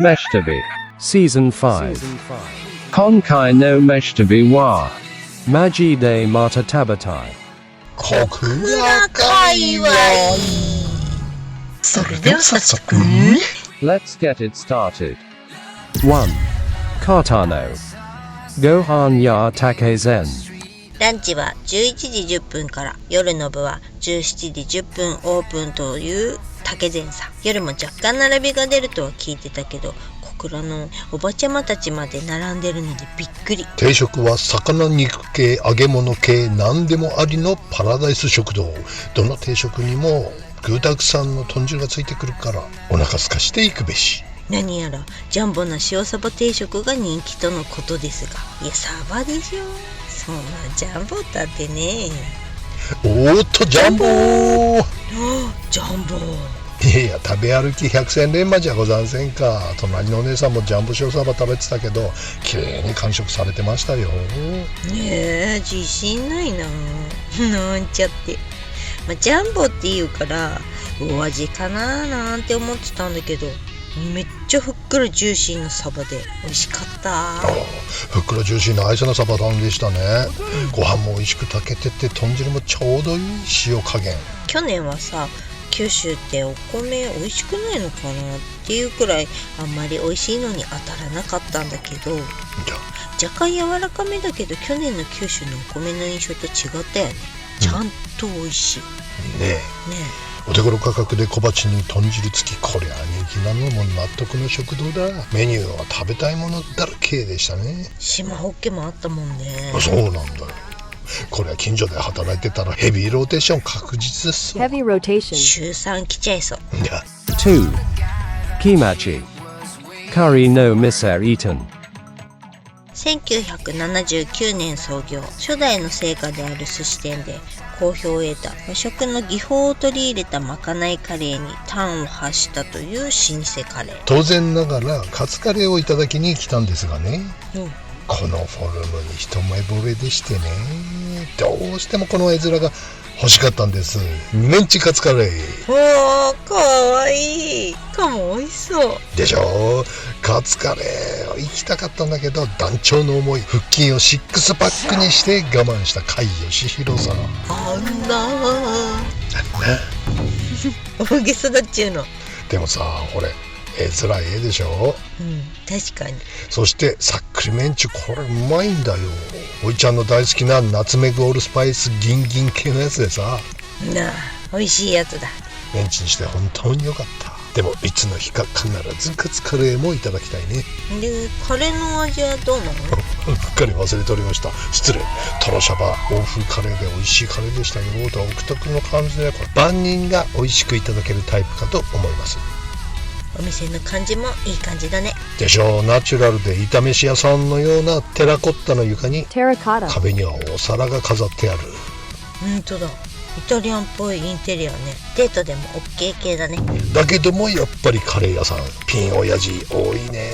Meshtabi Season 5今回のMeshtabiはマジでまた食べたい小倉界隈。それでは早速 Let's get it started. 1. カタノご飯や竹膳ランチは11時10分から夜の部は17時10分オープンという竹膳さん。夜も若干並びが出るとは聞いてたけど、小倉のおばちゃまたちまで並んでるのでびっくり。定食は魚肉系揚げ物系何でもありのパラダイス食堂。どの定食にも具だくさんの豚汁がついてくるからお腹すかしていくべし。何やらジャンボな塩サバ定食が人気とのことですが、いやサバでしょ、そんなジャンボだってね。おーっとジャンボージャンボいやいや食べ歩き百戦錬磨じゃござんせんか。隣のお姉さんもジャンボ塩サバ食べてたけど綺麗に完食されてましたよ。ねえ自信ないななんちゃって、ジャンボって言うからお味かななんて思ってたんだけど、めっちゃふっくらジューシーなサバで美味しかった。ふっくらジューシーな愛想なサバ丼でしたね。ご飯も美味しく炊けてて豚汁もちょうどいい塩加減。去年はさ、九州ってお米美味しくないのかなっていうくらいあんまり美味しいのに当たらなかったんだけど、若干柔らかめだけど去年の九州のお米の印象と違ったよね。ちゃんと美味しい、ねえお手頃価格で小鉢に豚汁付き、こりゃ人気なのも納得の食堂だ。メニューは食べたいものだらけでしたね。島ホッケもあったもんね。そうなんだよ。これは近所で働いてたらヘビーローテーション確実ですわ。 Heavy rotation. 週3来ちゃいそう。いや2. キマチカリーの店イートン1979年創業、初代の成果である寿司店で好評を得た和食の技法を取り入れたまかないカレーに端を発したという老舗カレー。当然ながらカツカレーをいただきに来たんですがね、このフォルムに一目惚れでしてね、どうしてもこの絵面が欲しかったんです。メンチカツカレー。おー、かわいい。かも美味しそうでしょ。カツカレー行きたかったんだけど団長の思い、腹筋を6パックにして我慢した甲斐義弘さん。あんな大げさだっちゅうの。でもさ、これ絵面ええでしょ。確かに。そしてさっくりメンチ、これうまいんだよ。おいちゃんの大好きなナツメグオールスパイスギンギン系のやつでさ、なあ、美味しいやつだ。メンチにして本当に良かった。でもいつの日か必ずカツカレーもいただきたいね。で、カレーの味はどうなの？うっかり忘れておりました。失礼。トロシャバ欧風カレーで美味しいカレーでしたよ。独特の感じでこれ万人が美味しくいただけるタイプかと思います。お店の感じもいい感じだね。でしょう。ナチュラルで炒めし屋さんのようなテラコッタの床に Terracotta. 壁にはお皿が飾ってある。ほんとだ。イタリアンっぽいインテリアね。デートでも OK 系だね。だけどもやっぱりカレー屋さんピン親父多いね。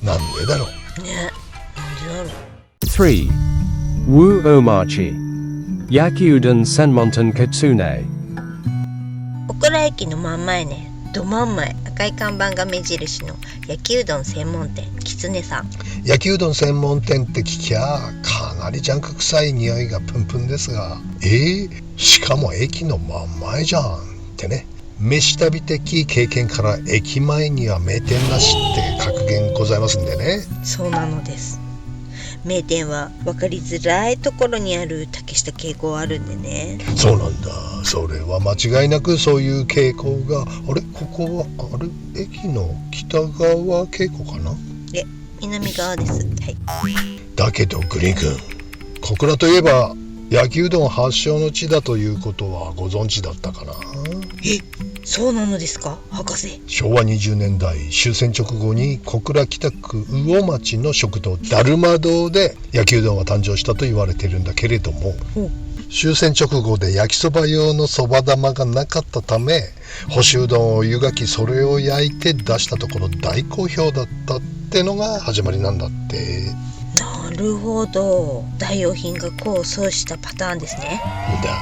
なんでだろう。ね、なんでだろう。3. ウーオマチ焼きうどん専門店キツネ小倉駅の真ん前ね。ど真ん前、赤い看板が目印の焼きうどん専門店きつねさん。焼きうどん専門店って聞きゃかなりジャンク臭い匂いがプンプンですが、しかも駅の真ん前じゃんってね。飯旅的経験から駅前には名店なしって格言ございますんでね。そうなのです。名店は分かりづらいところにある竹下傾向あるんでね。そうなんだ。それは間違いなくそういう傾向が。あれ、ここは駅の北側傾向かな。南側です。はい。だけどグリーン君、小倉といえば焼きうどん発祥の地だということはご存知だったかな。そうなのですか、博士。昭和20年代終戦直後に小倉北区魚町の食堂だるま堂で焼きうどんが誕生したと言われているんだけれども、終戦直後で焼きそば用のそば玉がなかったため干しうどんを湯がきそれを焼いて出したところ大好評だったってのが始まりなんだって。なるほど、代用品が功を奏したパターンですね。だ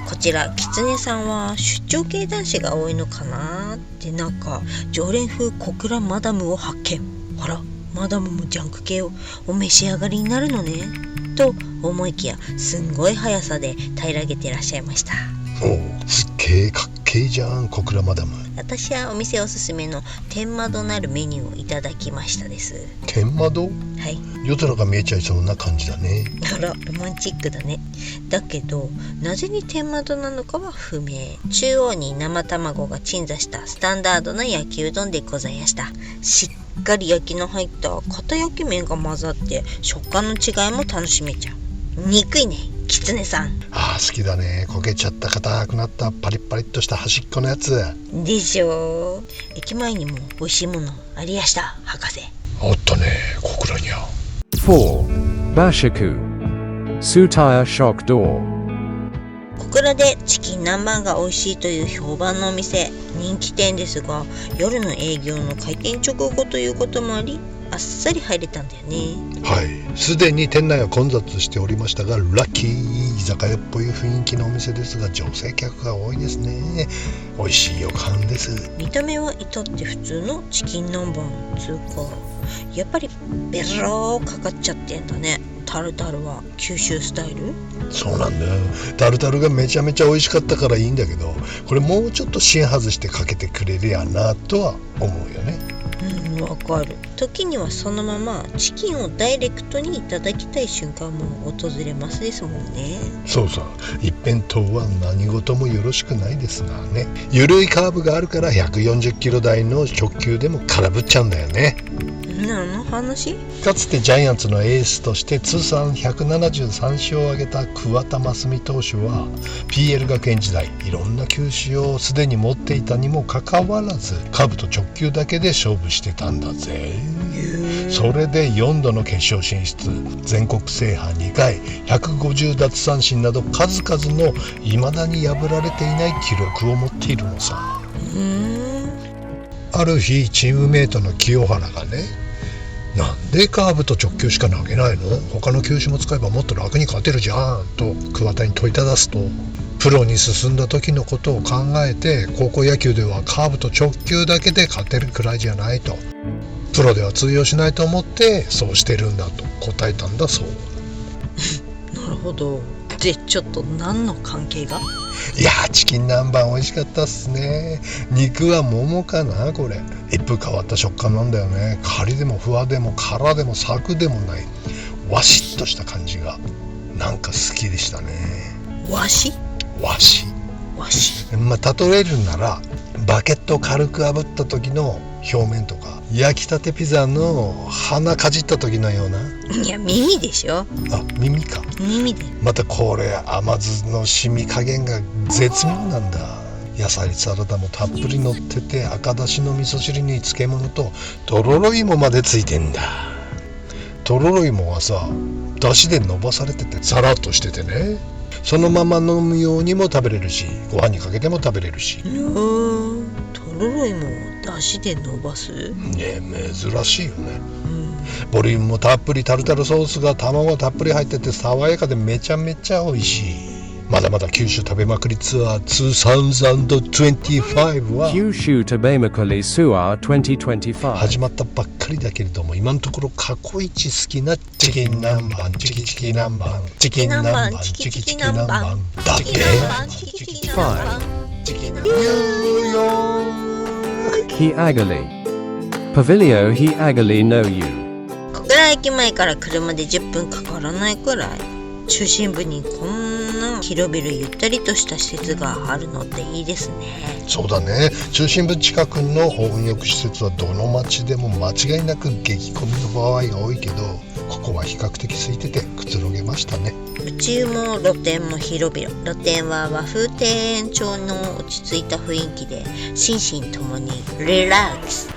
こちらキツネさんは出張系男子が多いのかなって、なんか常連風小倉マダムを発見。あら、マダムもジャンク系をお召し上がりになるのねと思いきや、すんごい速さで平らげてらっしゃいました。おお、すっげえかっけえじゃん、小倉マダム。私はお店おすすめの天窓なるメニューをいただきましたです。天窓？はい。夜空が見えちゃいそうな感じだね。あら、ロマンチックだね。だけどなぜに天窓なのかは不明。中央に生卵が鎮座したスタンダードな焼きうどんでございました。しっかり焼きの入った片焼き麺が混ざって食感の違いも楽しめちゃう。憎いね、キツネさん。ああ、好きだね。焦げちゃった硬くなったパリッパリっとした端っこのやつでしょ。駅前にも美味しいものありやした、博士。あったね、小倉にゃ。4. Bashaku Sutaya Shokdo。 小倉でチキン南蛮が美味しいという評判のお店、人気店ですが、夜の営業の開店直後ということもあり、あっさり入れたんだよね。はい、すでに店内は混雑しておりましたが、ラッキー居酒屋っぽい雰囲気のお店ですが、女性客が多いですね。美味しい予感です。見た目は至って普通のチキン南蛮つうか、やっぱりベローかかっちゃってんだね。タルタルは九州スタイル？そうなんだよ。タルタルがめちゃめちゃ美味しかったからいいんだけど、これもうちょっと芯外してかけてくれりゃなとは思うよね。わかる。時にはそのままチキンをダイレクトにいただきたい瞬間も訪れますですもんね。そうそう、一辺倒は何事もよろしくないですがね。緩いカーブがあるから140キロ台の直球でも空振っちゃうんだよね。何の話？かつてジャイアンツのエースとして通算173勝を挙げた桑田真澄投手は PL 学園時代いろんな球種をすでに持っていたにもかかわらずカーブと直球だけで勝負してたんだぜ。それで4度の決勝進出、全国制覇2回、150奪三振など数々の未だに破られていない記録を持っているのさ。ある日チームメイトの清原がね、なんでカーブと直球しか投げないの？他の球種も使えばもっと楽に勝てるじゃんと桑田に問いただすと、プロに進んだ時のことを考えて、高校野球ではカーブと直球だけで勝てるくらいじゃないと、プロでは通用しないと思ってそうしてるんだと答えたんだそう。なるほど。でちょっと何の関係が？いやー、チキン南蛮美味しかったっすね。肉は桃かな、これ。一風変わった食感なんだよね。カリでもふわでも殻でもサクでもないわしっとした感じがなんか好きでしたね。わしわし、例えるならバケットを軽く炙った時の表面とか、焼きたてピザの鼻かじった時のような。いや、耳でしょ。あ、耳か。耳で。またこれ甘酢の染み加減が絶妙なんだ。野菜サラダもたっぷり乗ってて、赤だしの味噌汁に漬物ととろろ芋までついてんだ。とろろ芋はさ、だしで伸ばされててさらっとしててね、そのまま飲むようにも食べれるし、ご飯にかけても食べれるし。とろろ芋をだしで伸ばす？ね、珍しいよね。ボリュームもたっぷり、タルタルソースが卵がたっぷり入ってて爽やかでめちゃめちゃ美味しい。まだまだ九州食べまくりツアー2025は九州食べまくりツアー2025始まったばっかりだけれども、今のところ過去一好きなチキン南蛮、チキチキ南蛮、チキン南蛮、チキチキ南蛮だけ。He Agali Pavilio He Agali no you。 小倉駅前から車で10分かからないくらい。中心部にこんな広々ゆったりとした施設があるのっていいですね。そうだね。中心部近くの温浴施設はどの町でも間違いなく激混みの場合が多いけど、ここは比較的空いててくつろげましたね。うちも露店も広々。露店は和風庭園調の落ち着いた雰囲気で、心身ともにリラックス。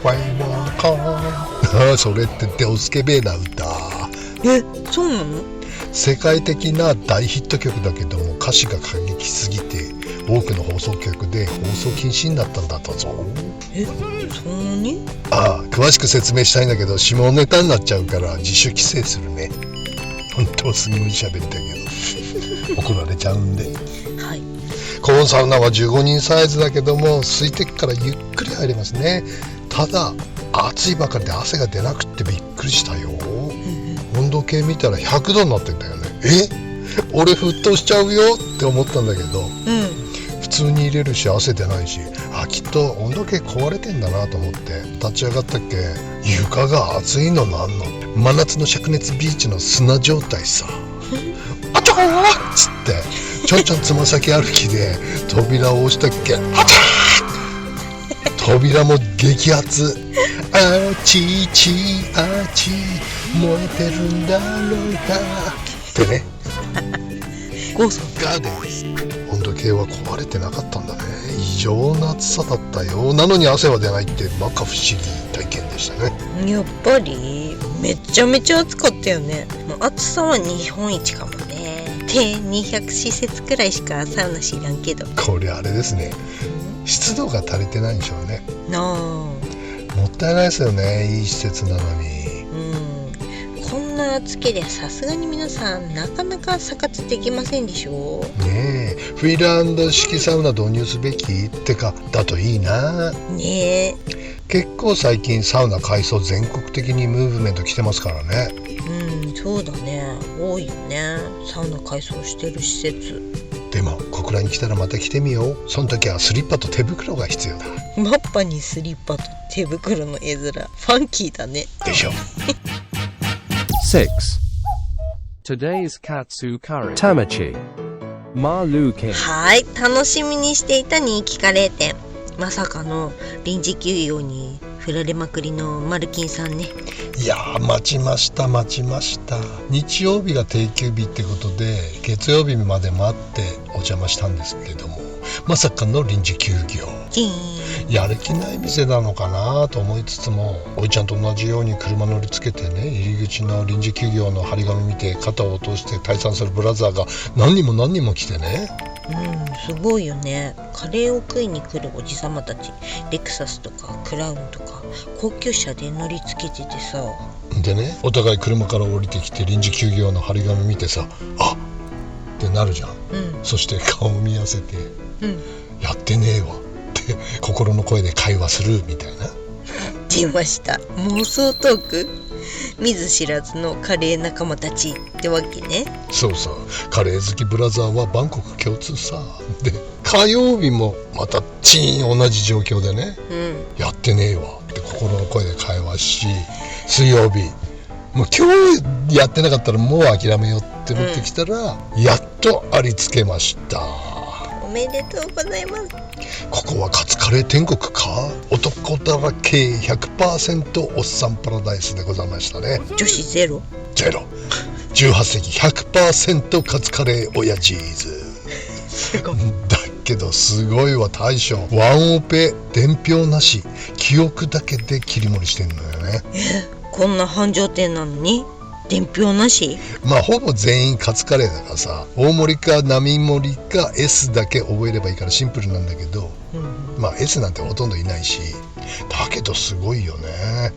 それってデオスケベーな歌。そうなの？世界的な大ヒット曲だけども、歌詞が過激すぎて多くの放送局で放送禁止になったんだったぞ。そんなに？詳しく説明したいんだけど下ネタになっちゃうから自主規制するね。本当はすごい喋ったけど怒られちゃうんで。はい。このサウナは15人サイズだけども空いてからゆっくり入れますね。ただ暑いばかりで汗が出なくってびっくりしたよ。温度計見たら100度になってんだよね。俺沸騰しちゃうよって思ったんだけど、普通に入れるし汗出ないし、きっと温度計壊れてんだなと思って立ち上がったっけ、床が熱いのなんの真夏の灼熱ビーチの砂状態さ。あちゃーっつってちょんちょんつま先歩きで扉を押したっけ、あちゃー扉も激熱。あちーちーあちー燃えてるんだろうかってね。ゴーさんガーデン温度計は壊れてなかったんだね。異常な暑さだったよ。なのに汗は出ないって摩訶不思議体験でしたね。やっぱりめちゃめちゃ暑かったよね。もう暑さは日本一かもね。で200施設くらいしかサウナ知らんけど、これあれですね、湿度が足りてないんでしょうね。なあ、もったいないですよね、いい施設なのに。こんな暑けりゃさすがに皆さんなかなかサ活できませんでしょねえ、フィンランド式サウナ導入すべきってかだといいな。ねえ、結構最近サウナ改装全国的にムーブメント来てますからね。そうだね、多いよね、サウナ改装してる施設。でも小倉に来たらまた来てみよう。その時はスリッパと手袋が必要だ。マッパにスリッパと手袋の絵面、ファンキーだね。でしょ。6. Today's Katsu Curry Tamachi Maluke。 はい、楽しみにしていた人気カレー店、まさかの臨時休業に振られまくりのマルキンさんね。いやー待ちました。日曜日が定休日ってことで月曜日まで待ってお邪魔したんですけれども、まさかの臨時休業。やる気ない店なのかなと思いつつも、おいちゃんと同じように車乗りつけてね、入り口の臨時休業の張り紙見て肩を落として退散するブラザーが何人も来てね。すごいよね。カレーを食いに来るおじさまたち、レクサスとかクラウンとか高級車で乗りつけててさ、でね、お互い車から降りてきて臨時休業の張り紙見てさ、あっってなるじゃん。そして顔見合わせて、やってねえわって心の声で会話するみたいな。出ました、妄想トーク。見ず知らずのカレー仲間たちってわけね。そうさ、カレー好きブラザーはバンコク共通さ。で火曜日もまたチーン同じ状況でね、やってねえわって心の声で会話し、水曜日もう今日やってなかったらもう諦めようって思ってきたら、やっとありつけました。おめでとうございます。ここはカツカレー天国か。男だらけ 100% おっさんパラダイスでございましたね。女子ゼロ18世紀 100% カツカレー親チーズ。すごい。だけどすごいわ大将。ワンオペ伝票なし、記憶だけで切り盛りしてんのよね。こんな繁盛店なのに伝票なし？まあほぼ全員カツカレーだからさ、大盛りか並盛りか S だけ覚えればいいからシンプルなんだけど、まあ S なんてほとんどいないし、だけどすごいよね。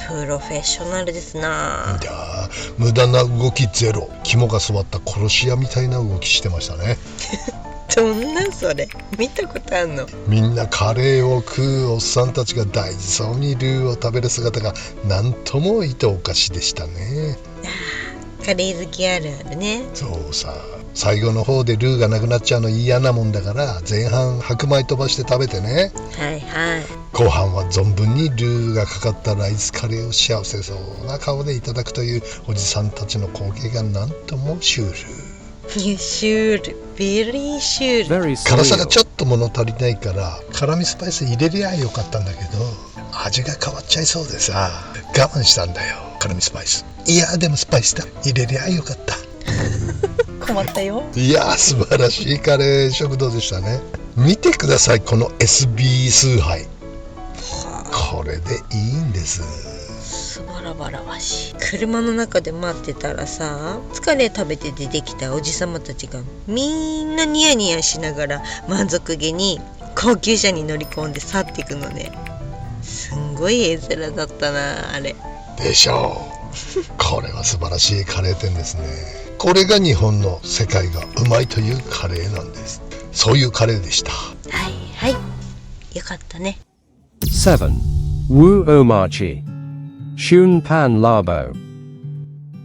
プロフェッショナルですな。いや無駄な動きゼロ。肝が据わった殺し屋みたいな動きしてましたね。どんなそれ、見たことあんの？みんなカレーを食うおっさんたちが大事そうにルーを食べる姿がなんともいとおかしでしたね。カレー好きあるあるね。そうさ、最後の方でルーがなくなっちゃうの嫌なもんだから、前半白米飛ばして食べてね、後半は存分にルーがかかったライスカレーを幸せそうな顔でいただくというおじさんたちの光景がなんともシュール。シュール、ベリーシュール。辛さがちょっと物足りないから辛味スパイス入れりゃよかったんだけど、味が変わっちゃいそうでさ我慢したんだよ。辛味スパイス、いやでもスパイスだ、入れりゃよかった。困ったよ。いや素晴らしいカレー食堂でしたね。見てください、この SB 崇拝。これでいいんです。すばらばらわしい。車の中で待ってたらさ、カレー食べて出てきたおじさまたちがみんなニヤニヤしながら満足げに高級車に乗り込んで去っていくのね。すんごい絵面だったなあれ。でしょう。これは素晴らしいカレー店ですね。これが日本の世界がうまいというカレーなんです。そういうカレーでした。はいはい。よかったね。7. Wu Omachi Shun Pan Labo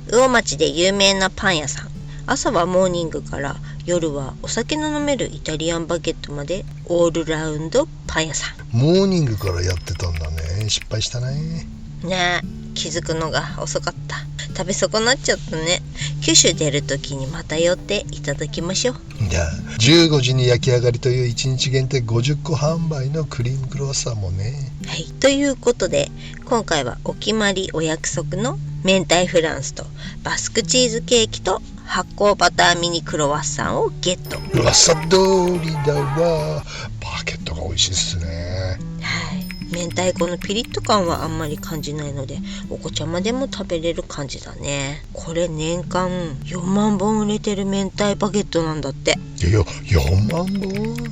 魚町で有名なパン屋さん。朝はモーニングから夜はお酒の飲めるイタリアンバゲットまでオールラウンドパン屋さん。モーニングからやってたんだね。失敗したね。ねえ、気づくのが遅かった。食べ損なっちゃったね。九州出るときにまた寄っていただきましょう。じゃあ15時に焼き上がりという1日限定50個販売のクリームクロワッサンもね。はい、ということで今回はお決まりお約束の明太フランスとバスクチーズケーキと発酵バターミニクロワッサンをゲット。噂通りだわ。バゲットが美味しいっすね。はい、明太子のピリッと感はあんまり感じないのでお子ちゃまでも食べれる感じだね。これ年間4万本売れてる明太バゲットなんだって。いや4万本。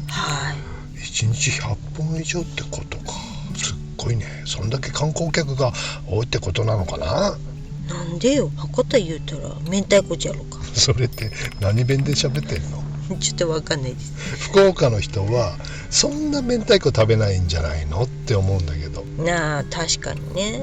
はい、1日100本以上ってことか。すっごいね。そんだけ観光客が多いってことなのかな。なんでよ、博多言うたら明太子じゃろか。それって何弁で喋ってんの？ちょっとわかんないです。福岡の人はそんな明太子食べないんじゃないのって思うんだけど。なあ、確かにね。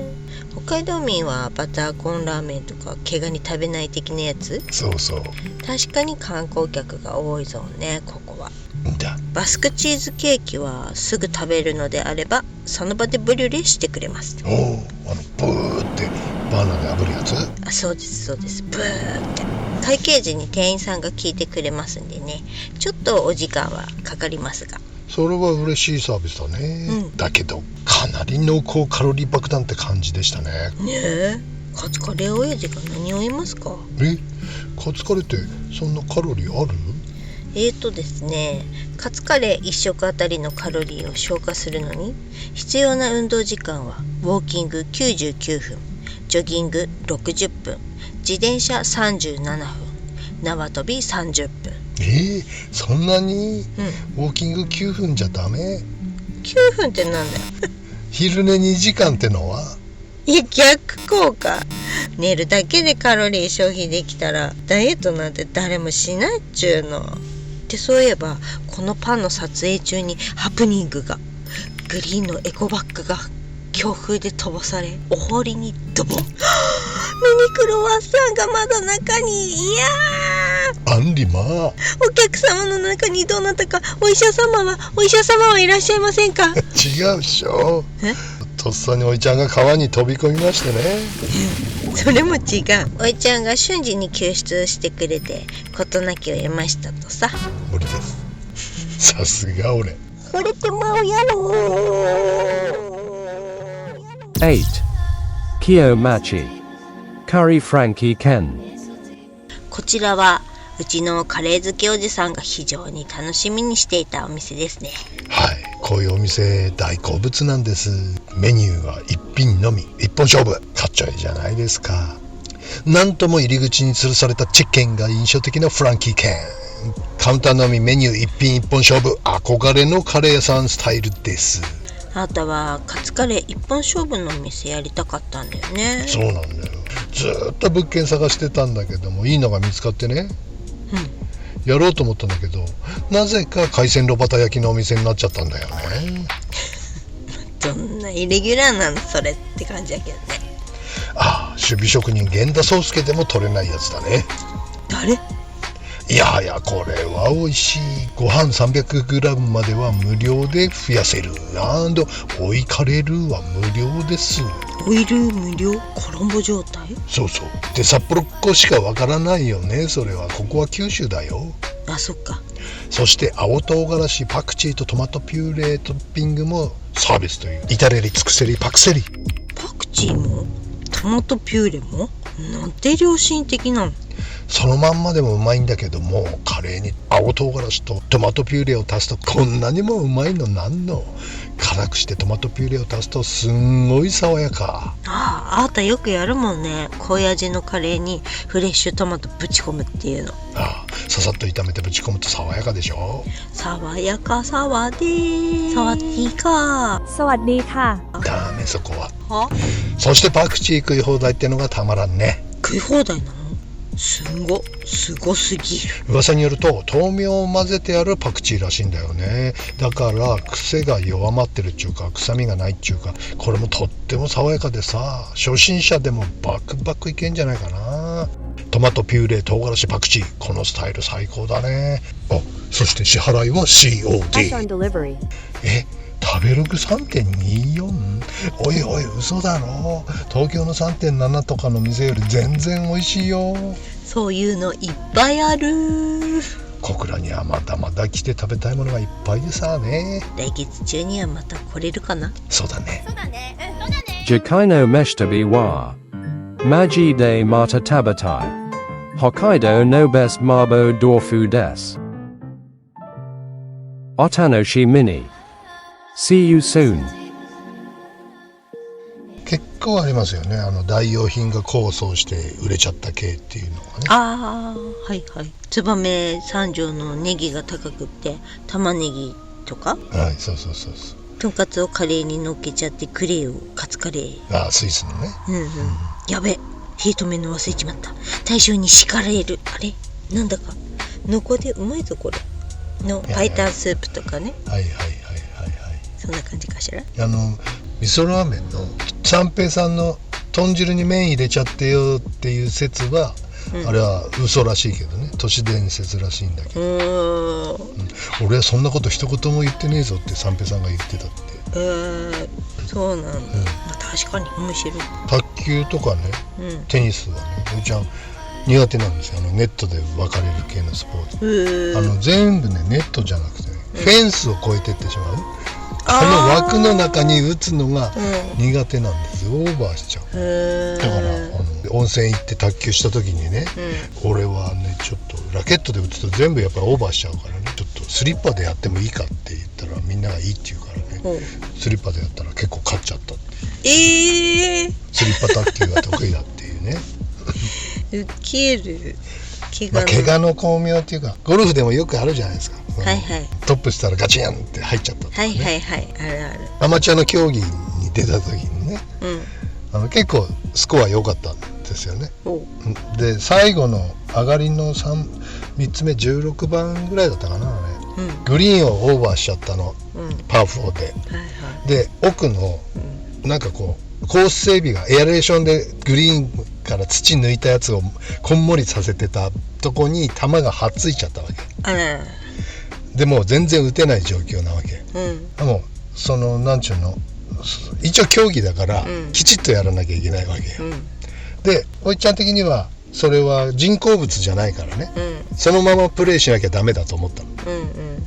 北海道民はバターコーンラーメンとか毛ガニ食べない的なやつ。そうそう。確かに観光客が多いぞね、ここは。だ。バスクチーズケーキはすぐ食べるのであればその場でブリュレしてくれます。おお、ブーってバーナーで炙るやつ？あ、そうですそうです。ブーって。会計時に店員さんが聞いてくれますんでね、ちょっとお時間はかかりますが。それは嬉しいサービスだね、だけどかなり濃厚カロリー爆弾って感じでしたね。ねえ、カツカレー親父が何を言いますか？カツカレーってそんなカロリーある？ですね、カツカレー1食あたりのカロリーを消化するのに必要な運動時間はウォーキング99分、ジョギング60分、自転車37分、縄跳び30分。そんなに、ウォーキング9分じゃダメ？9分ってなんだよ。昼寝2時間ってのは？いや、逆効果。寝るだけでカロリー消費できたらダイエットなんて誰もしないっちゅうの。で、そういえばこのパンの撮影中にハプニングが。グリーンのエコバッグが強風で飛ばされお堀にドボン。ミニクロワッサンがまだ中に。いやアンリマー、お客様の中にどなたかお医者様はいらっしゃいませんか？違うっしょ。とっさにおいちゃんが川に飛び込みましてね。それも違う。おいちゃんが瞬時に救出してくれて事なきを得ましたとさ。俺です。さすが俺。それってもうやろう。8. Kiyomachi Curry Frankie Ken こちらはうちのカレー好きおじさんが非常に楽しみにしていたお店ですね。はい、こういうお店大好物なんです。メニューは一品のみ、一本勝負。かっちょいいじゃないですか。なんとも入り口に吊るされたチキンが印象的なフランキーケン。カウンターのみ、メニュー一品一本勝負。憧れのカレー屋さんスタイルです。あなたはカツカレー一本勝負のお店やりたかったんだよね。そうなんだよ。ずっと物件探してたんだけどもいいのが見つかってね、やろうと思ったんだけどなぜか海鮮炉端焼きのお店になっちゃったんだよね。どんなイレギュラーなのそれって感じやけどね。守備職人源田壮介でも取れないやつだね。誰？いやいや、これは美味しい。ご飯 300g までは無料で増やせる。追いカレールーは無料です。オイル無料？コロンボ状態？そうそう。で、札幌っ子しかわからないよね。それはここは九州だよ。あ、そっか。そして青唐辛子、パクチーとトマトピューレトッピングもサービスという。至れり尽くせりパクセリ。パクチーもトマトピューレもなんて良心的なの。そのまんまでもうまいんだけども、カレーに青唐辛子とトマトピューレを足すとこんなにもうまいのなんの。辛くしてトマトピューレを足すとすんごい爽やか。あなたよくやるもんね。濃い味のカレーにフレッシュトマトぶち込むっていうの。ささっと炒めてぶち込むと爽やかでしょ。爽やかサワデー。サワディーか。สวัสดีค่ะ。ダメそこは。そしてパクチー食い放題ってのがたまらんね。食い放題なの？すごすぎる。噂によると豆苗を混ぜてあるパクチーらしいんだよね。だから癖が弱まってるっちゅうか臭みがないっちゅうか、これもとっても爽やかでさ、初心者でもバクバクいけんじゃないかな。トマトピューレ、唐辛子、パクチー、このスタイル最高だね。あ、そして支払いは COD。食べログ 3.24？ おいおい嘘だろ。東京の 3.7 とかの店より全然美味しいよ。そういうのいっぱいある。小倉にはまだまだ来て食べたいものがいっぱいでさね。来月中にはまた来れるかな。そうだね。Jikai no meshtabi wa. Maji de mata tabatai. Hokkaido no best mabo dorfu des. Otanoshi mini. See you soon. 結構ありますよね。代用品が構想して売れちゃった系っていうのがね。ああ、はいはい。燕三条のネギが高くって玉ねぎとか、はい、そう。とんかつをカレーに乗っけちゃってクレーをカツカレー。あ、スイスのね。やべ、火止めの忘れちまった。大将に叱られる。あれなんだかのこでうまいぞこれの白湯スープとかね。はい。そんな感じかしら。味噌ラーメンの三平さんの豚汁に麺入れちゃってよっていう説は、あれは嘘らしいけどね、都市伝説らしいんだけど、俺はそんなこと一言も言ってねえぞって三平さんが言ってたって。そうなんだ、確かに面白い。卓球とかね、テニスはね、おちゃん苦手なんですよ。ネットで分かれる系のスポーツ。全部ねネットじゃなくて、フェンスを越えてってしまう。枠の中に打つのが苦手なんですよ。オーバーしちゃう。だから温泉行って卓球した時にね、俺はねちょっとラケットで打つと全部やっぱりオーバーしちゃうからね、ちょっとスリッパでやってもいいかって言ったらみんながいいって言うからね、スリッパでやったら結構勝っちゃったって。スリッパ卓球が得意だっていうね。ウケる。怪我の巧妙っていうか、ゴルフでもよくあるじゃないですか。トップしたらガチンって入っちゃったとかね。あるある。アマチュアの競技に出た時にね、結構スコア良かったんですよね。で最後の上がりの 3つ目16番ぐらいだったかな、グリーンをオーバーしちゃったの、パー4で。で奥のなんかこうコース整備がエアレーションでグリーンから土抜いたやつをこんもりさせてたとこに球がはっついちゃったわけ。でもう全然打てない状況なわけ。もうそのなんちゅうの、一応競技だから、きちっとやらなきゃいけないわけよ。でおいちゃん的にはそれは人工物じゃないからね、そのままプレーしなきゃダメだと思ったの。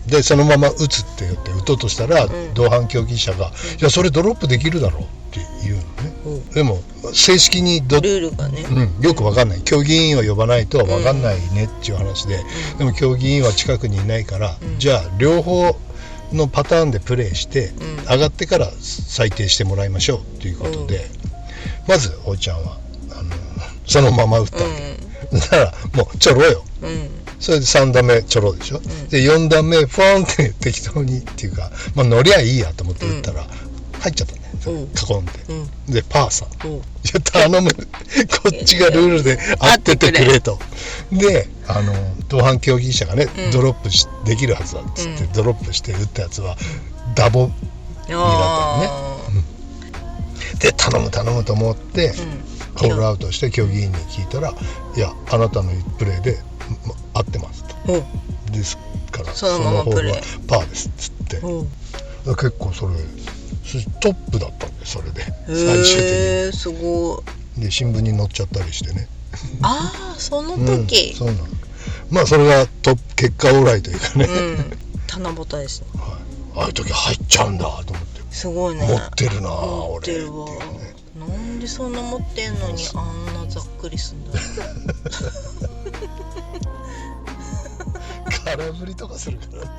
でそのまま打つって言って打とうとしたら、同伴競技者が「いやそれドロップできるだろう」って言うのね。でも正式にルールがね、よく分かんない。競技委員を呼ばないと分かんないねっていう話で、でも競技委員は近くにいないから、じゃあ両方のパターンでプレーして、上がってから裁定してもらいましょうっていうことで、まずおいちゃんはそのまま打ったわけ。だからもうちょろよ。それで3段目ちょろでしょ、で4段目フォンって適当にっていうか、乗りゃいいやと思って打ったら入っちゃったね、カコンって、でパーさ、いや頼むこっちがルールで合っててくれと。で同伴競技者がね、ドロップできるはずだっつって、ドロップして打ったやつはダボになったよね。で頼むと思って、ホールアウトして競技員に聞いたら「いやあなたのプレーで合ってます」と。ですからそのホールはパーですっつって、結構それトップだったんで、それで最終的にすごいで新聞に載っちゃったりしてね。その時、そうなの。それが結果オーライというかね、七夕ですね。ああいう時入っちゃうんだと思って、すごいね、持ってるな俺っていうね。なんでそんな持ってんのにあんなざっくりすんだろう。空振りとかするからね。